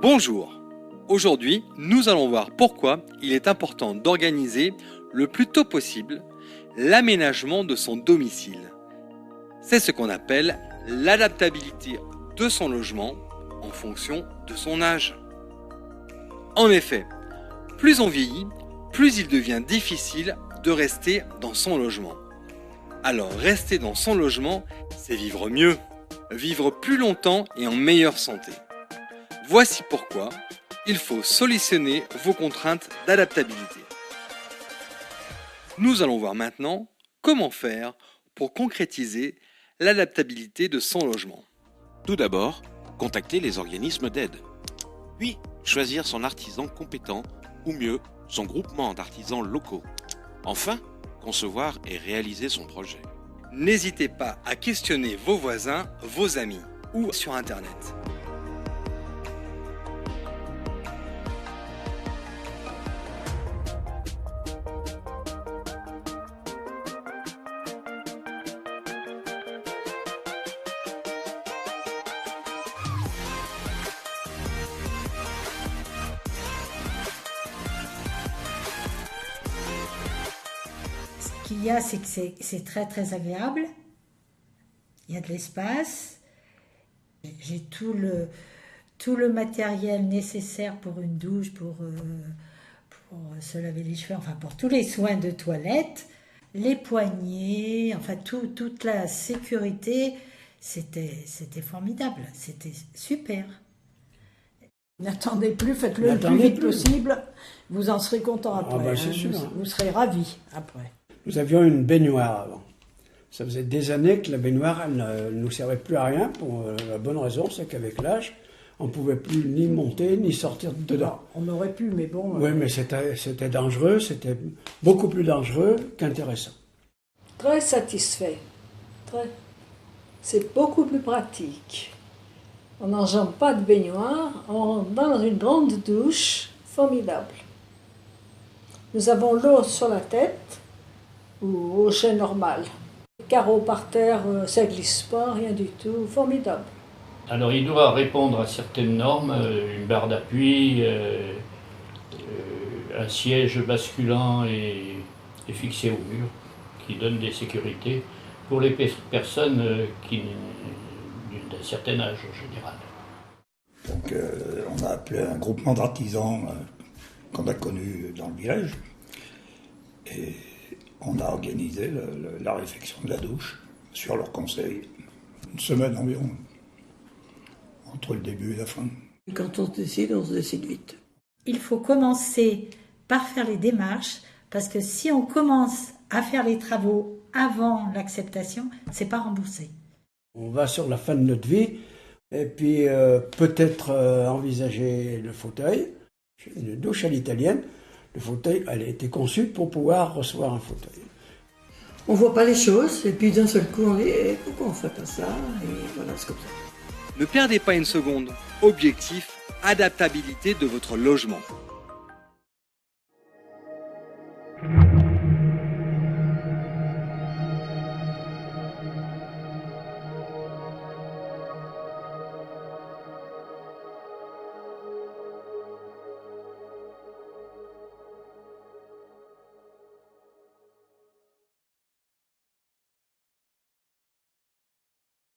Bonjour, aujourd'hui nous allons voir pourquoi il est important d'organiser le plus tôt possible l'aménagement de son domicile. C'est ce qu'on appelle l'adaptabilité de son logement en fonction de son âge. En effet, plus on vieillit, plus il devient difficile de rester dans son logement. Alors rester dans son logement, c'est vivre mieux, vivre plus longtemps et en meilleure santé. Voici pourquoi il faut solutionner vos contraintes d'adaptabilité. Nous allons voir maintenant comment faire pour concrétiser l'adaptabilité de son logement. Tout d'abord, contacter les organismes d'aide. Puis, choisir son artisan compétent, ou mieux, son groupement d'artisans locaux. Enfin, concevoir et réaliser son projet. N'hésitez pas à questionner vos voisins, vos amis ou sur Internet. Ce qu'il y a, c'est que c'est très très agréable. Il y a de l'espace. J'ai tout le matériel nécessaire pour une douche, pour se laver les cheveux, enfin pour tous les soins de toilette. Les poignées, enfin toute la sécurité, c'était formidable, c'était super. N'attendez plus, faites-le le plus vite possible. Vous en serez content après. Ah bah c'est sûr. Vous serez ravis après. Nous avions une baignoire avant. Ça faisait des années que la baignoire elle ne nous servait plus à rien pour la bonne raison, c'est qu'avec l'âge, on ne pouvait plus ni monter ni sortir dedans. On aurait pu, mais bon... Oui, mais c'était dangereux, c'était beaucoup plus dangereux qu'intéressant. Très satisfait. Très. C'est beaucoup plus pratique. On n'enjambe pas de baignoire, on rentre dans une grande douche, formidable. Nous avons l'eau sur la tête, ou au jet normal. Carreaux par terre, ça glisse pas, rien du tout, formidable. Alors il doit répondre à certaines normes, une barre d'appui, un siège basculant et fixé au mur, qui donne des sécurités pour les personnes d'un certain âge en général. Donc on a appelé un groupement d'artisans qu'on a connu dans le village et on a organisé la réfection de la douche sur leur conseil. Une semaine environ, entre le début et la fin. Quand on se décide vite. Il faut commencer par faire les démarches, parce que si on commence à faire les travaux avant l'acceptation, c'est pas remboursé. On va sur la fin de notre vie, et puis peut-être envisager le fauteuil. Une douche à l'italienne, le fauteuil, elle a été conçue pour pouvoir recevoir un fauteuil. On voit pas les choses, et puis d'un seul coup on dit pourquoi on fait pas ça, et voilà, c'est comme ça. Ne perdez pas une seconde. Objectif, adaptabilité de votre logement.